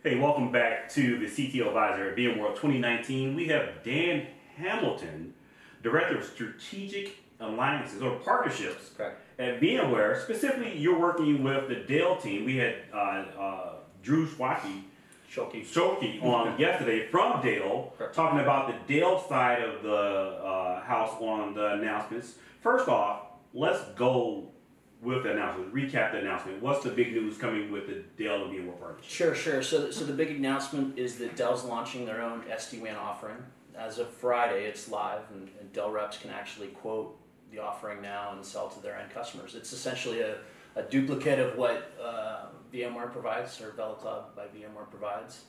Hey, welcome back to the CTO Advisor at VMworld 2019. We have Dan Hamilton, Director of Strategic Alliances or Partnerships Correct. at VMware. Specifically, you're working with the Dell team. We had Drew Schulke on yesterday from Dell, Correct. talking about the Dell side of the house on the announcements. First off, let's go with the announcement. Recap the announcement. What's the big news coming with the Dell and VMware partnership? Sure. So the big announcement is that Dell's launching their own SD-wan offering. As of Friday, it's live, and Dell reps can actually quote the offering now and sell to their end customers. It's essentially a duplicate of what VMware provides, or Velocloud by VMware provides.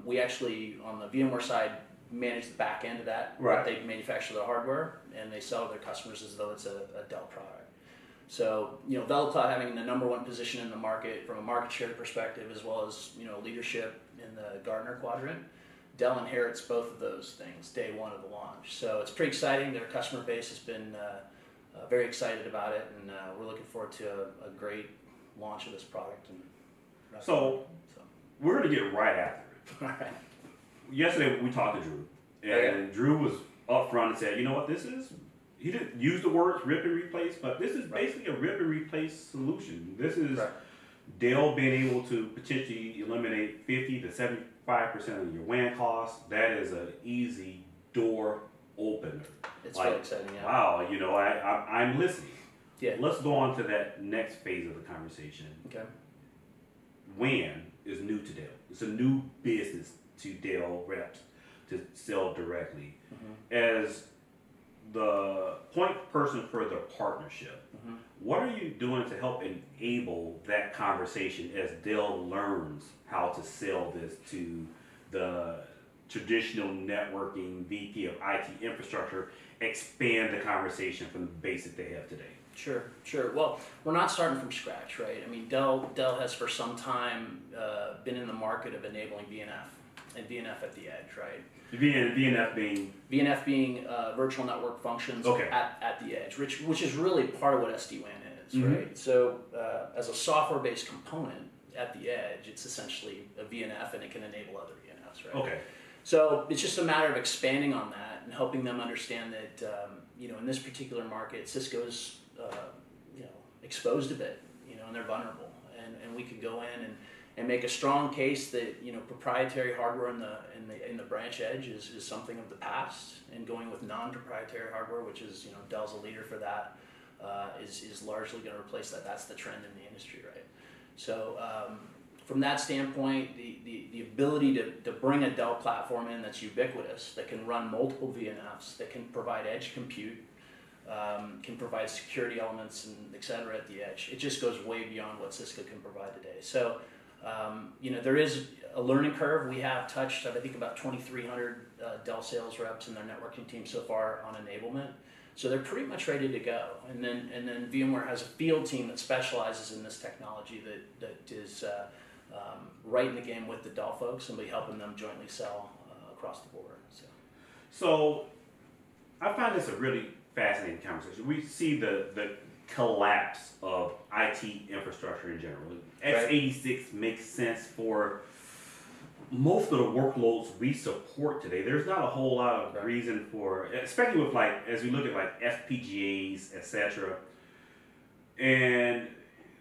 We actually, on the VMware side, manage the back end of that. Right. They manufacture the hardware, and they sell to their customers as though it's a Dell product. So, Velocloud having the #1 position in the market from a market share perspective, as well as, leadership in the Gartner quadrant. Dell inherits both of those things day one of the launch. So it's pretty exciting. Their customer base has been very excited about it, and we're looking forward to a great launch of this product. And so we're going to get right after it. All right. Yesterday we talked to Drew, and Drew was up front and said, you know what this is? He didn't use the words rip and replace, but this is basically a rip and replace solution. This is Dell being able to potentially eliminate 50 to 75% of your WAN costs. That is an easy door opener. It's really exciting, yeah. Wow, I'm listening. Yeah. Let's go on to that next phase of the conversation. Okay. WAN is new to Dell. It's a new business to Dell reps to sell directly. As the point person for the partnership, what are you doing to help enable that conversation as Dell learns how to sell this to the traditional networking VP of IT infrastructure, expand the conversation from the basic they have today? Sure. Well, we're not starting from scratch, right? I mean, Dell has for some time been in the market of enabling VNF and VNF at the edge, right? VNF being virtual network functions Okay. at the edge, which is really part of what SD-WAN is, right? So as a software-based component at the edge, it's essentially a VNF, and it can enable other VNFs, right? Okay. So it's just a matter of expanding on that and helping them understand that, in this particular market, Cisco's, exposed a bit, and they're vulnerable, and we can go in and make a strong case that proprietary hardware in the branch edge is something of the past, and going with non-proprietary hardware, which is Dell's a leader for that, is largely going to replace that. That's the trend in the industry, right? So from that standpoint, the ability to bring a Dell platform in that's ubiquitous, that can run multiple VNFs, that can provide edge compute, can provide security elements and et cetera at the edge. It just goes way beyond what Cisco can provide today. So there is a learning curve. We have touched, I think, about 2,300 Dell sales reps and their networking team so far on enablement. So they're pretty much ready to go. And then VMware has a field team that specializes in this technology that is right in the game with the Dell folks, and we'll be helping them jointly sell across the board. So I find this a really fascinating conversation. We see the collapse of IT infrastructure in general. x86 makes sense for most of the workloads we support today. There's not a whole lot of reason for, especially with as we look at FPGAs, etc., and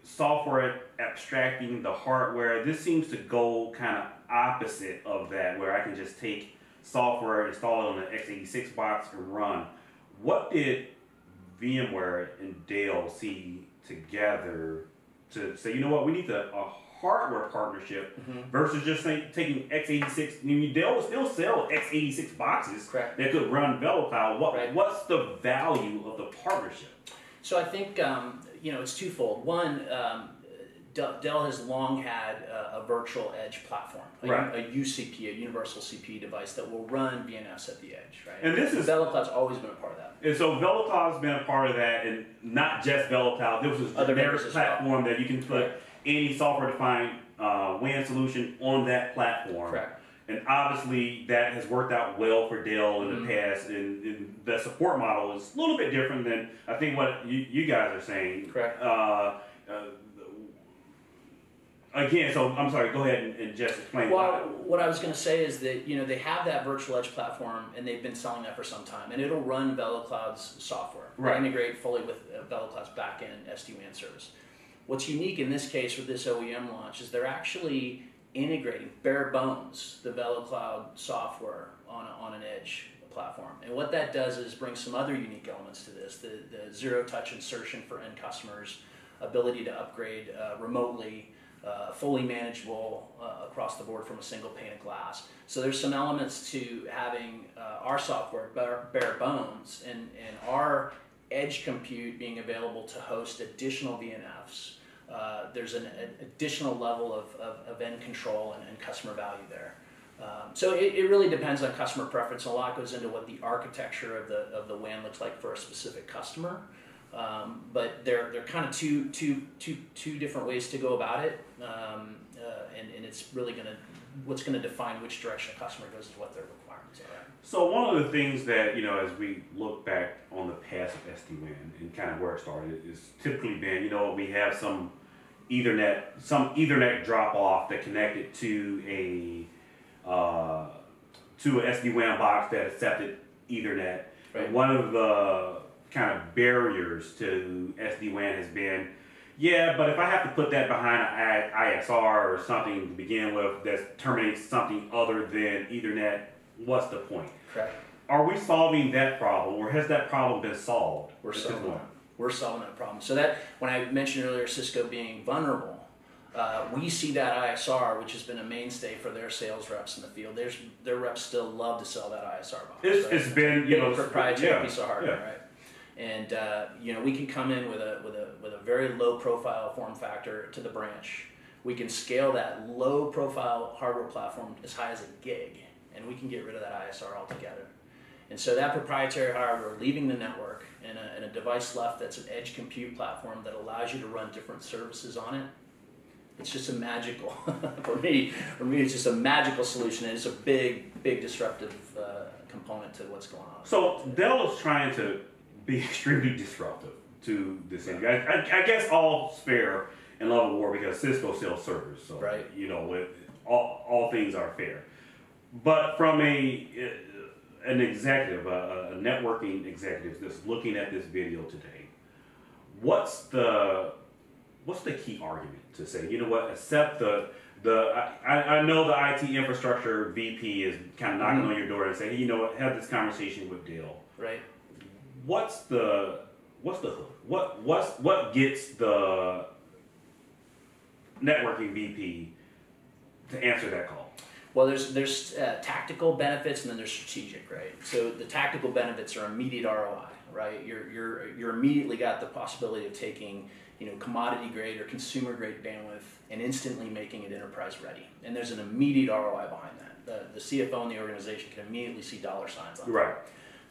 software abstracting the hardware. This seems to go kind of opposite of that, where I can just take software, install it on an x86 box, and run. What did VMware and Dell see together to say, you know what, we need a hardware partnership versus just taking x86? I mean, Dell will still sell x86 boxes that could run Velocloud. What's the value of the partnership? So I think it's twofold. One, Dell has long had a virtual edge platform, a UCP, a universal CPU device that will run VNFs at the edge, right? And Velocloud's always been a part of that. And so Velocloud's been a part of that, and not just Velocloud. There was a generic platform that you can put any software-defined WAN solution on that platform. Correct. And obviously that has worked out well for Dell in the past, and the support model is a little bit different than I think what you guys are saying. Correct. again, so I'm sorry, go ahead and just explain. Well, what I was going to say is that, they have that virtual edge platform, and they've been selling that for some time, and it'll run Velocloud's software. Right. They integrate fully with Velocloud's backend SD-WAN service. What's unique in this case with this OEM launch is they're actually integrating bare bones the Velocloud software on an edge platform. And what that does is bring some other unique elements to this, the zero-touch insertion for end customers, ability to upgrade remotely, fully manageable across the board from a single pane of glass. So there's some elements to having our software bare bones and our edge compute being available to host additional VNFs. There's an additional level of end control and customer value there. So it really depends on customer preference. A lot goes into what the architecture of the WAN looks like for a specific customer. But they're kind of two different ways to go about it, and it's really what's gonna define which direction a customer goes to what their requirements are. So one of the things that, as we look back on the past of SD-WAN and kind of where it started, is typically been, we have some Ethernet drop off that connected to a SD-WAN box that accepted Ethernet. Right. And one of the kind of barriers to SD-WAN has been, yeah, but if I have to put that behind an ISR or something to begin with that terminates something other than Ethernet, what's the point? Correct. Are we solving that problem, or has that problem been solved? We're solving that problem. So that, when I mentioned earlier Cisco being vulnerable, we see that ISR, which has been a mainstay for their sales reps in the field. Their reps still love to sell that ISR box. It's been, proprietary piece of hardware, right? And we can come in with a very low profile form factor to the branch. We can scale that low profile hardware platform as high as a gig, and we can get rid of that ISR altogether. And so that proprietary hardware leaving the network and a device left that's an edge compute platform that allows you to run different services on it. It's just a magical, for me it's just a magical solution, and it's a big disruptive component to what's going on. So Dell is trying to be extremely disruptive to this industry. I guess all's fair in love and war because Cisco sells servers, so right. All things are fair. But from an executive, a networking executive that's looking at this video today, what's the key argument to say, accept I know the IT infrastructure VP is kind of knocking on your door and saying, hey, have this conversation with Dell. Right. What's the hook? What gets the networking VP to answer that call? Well, there's tactical benefits and then there's strategic, right? So the tactical benefits are immediate ROI, right? You're immediately got the possibility of taking commodity grade or consumer grade bandwidth and instantly making it enterprise ready, and there's an immediate ROI behind that. The CFO in the organization can immediately see dollar signs on it. Right.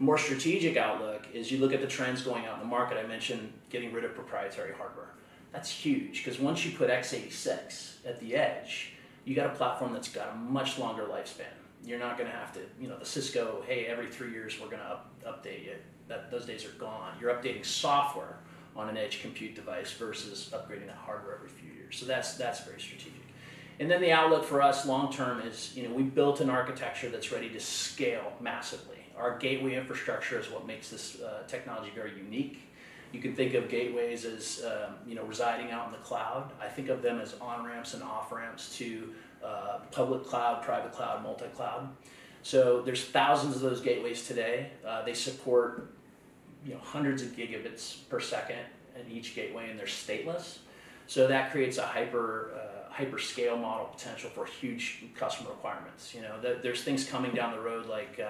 More strategic outlook is you look at the trends going out in the market. I mentioned getting rid of proprietary hardware. That's huge because once you put x86 at the edge, you got a platform that's got a much longer lifespan. You're not going to have to, the Cisco, hey, every 3 years we're going to update it. Those days are gone. You're updating software on an edge compute device versus upgrading that hardware every few years. So that's very strategic. And then the outlook for us long term is, we built an architecture that's ready to scale massively. Our gateway infrastructure is what makes this technology very unique. You can think of gateways as residing out in the cloud. I think of them as on-ramps and off-ramps to public cloud, private cloud, multi-cloud. So there's thousands of those gateways today. They support hundreds of gigabits per second in each gateway, and they're stateless. So that creates a hyper scale model potential for huge customer requirements. There's things coming down the road like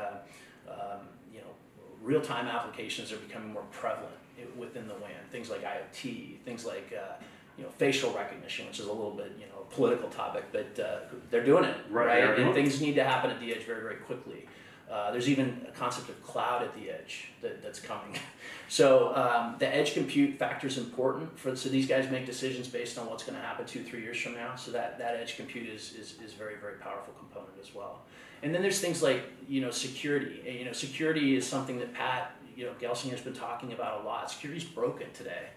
real-time applications are becoming more prevalent within the WAN. Things like IoT, things like facial recognition, which is a little bit a political topic, but they're doing it right, and things need to happen at the edge very, very quickly. There's even a concept of cloud at the edge that's coming. So the edge compute factor is important so these guys make decisions based on what's going to happen 2-3 years from now. So that edge compute is very, very powerful component as well. And then there's things like security. Security is something that Pat Gelsinger's been talking about a lot. Security's broken today.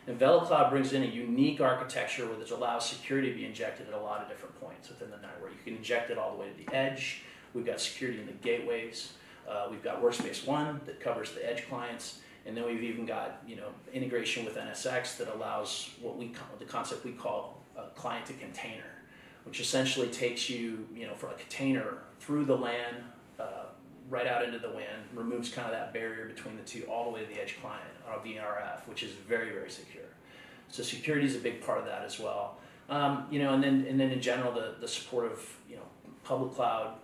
And Velocloud brings in a unique architecture where it allows security to be injected at a lot of different points within the network. You can inject it all the way to the edge. We've got security in the gateways. We've got Workspace ONE that covers the edge clients. And then we've even got integration with NSX that allows what we call, the concept we call client to container, which essentially takes you from a container through the LAN, right out into the WAN, removes kind of that barrier between the two all the way to the edge client on a VRF, which is very, very secure. So security is a big part of that as well. And then in general, the support of public cloud,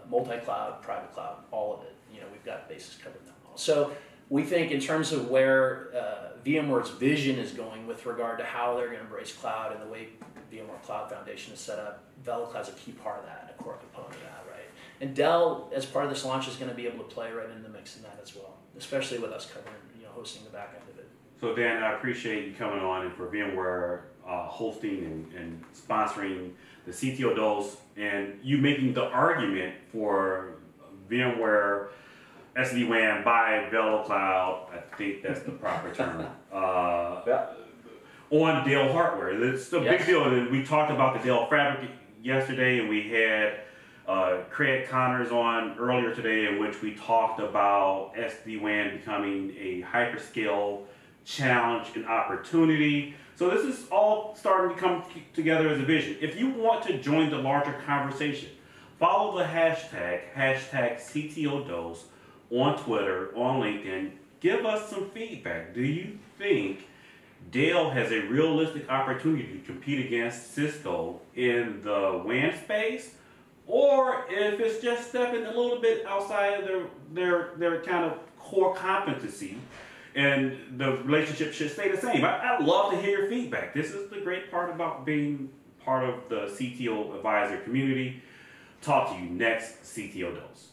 multi-cloud, private cloud, all of it. We've got bases covered in that all. So we think in terms of where VMware's vision is going with regard to how they're going to embrace cloud and the way VMware Cloud Foundation is set up, Velocloud's a key part of that, a core component of that, right? And Dell, as part of this launch, is going to be able to play right in the mix in that as well, especially with us covering, hosting the back end of it. So Dan, I appreciate you coming on and for VMware hosting and sponsoring the CTO Dose, and you making the argument for VMware sd-wan by Velocloud, I think that's the proper term, on Dell hardware. It's a big deal. And we talked about the Dell Fabric yesterday, and we had Craig Connors on earlier today, in which we talked about SD-WAN becoming a hyperscale challenge and opportunity. So this is all starting to come together as a vision. If you want to join the larger conversation, follow the hashtag CTO Dose on Twitter, on LinkedIn. Give us some feedback. Do you think Dell has a realistic opportunity to compete against Cisco in the WAN space? Or if it's just stepping a little bit outside of their kind of core competency, and the relationship should stay the same. I'd love to hear your feedback. This is the great part about being part of the CTO advisor community. Talk to you next CTO Dose.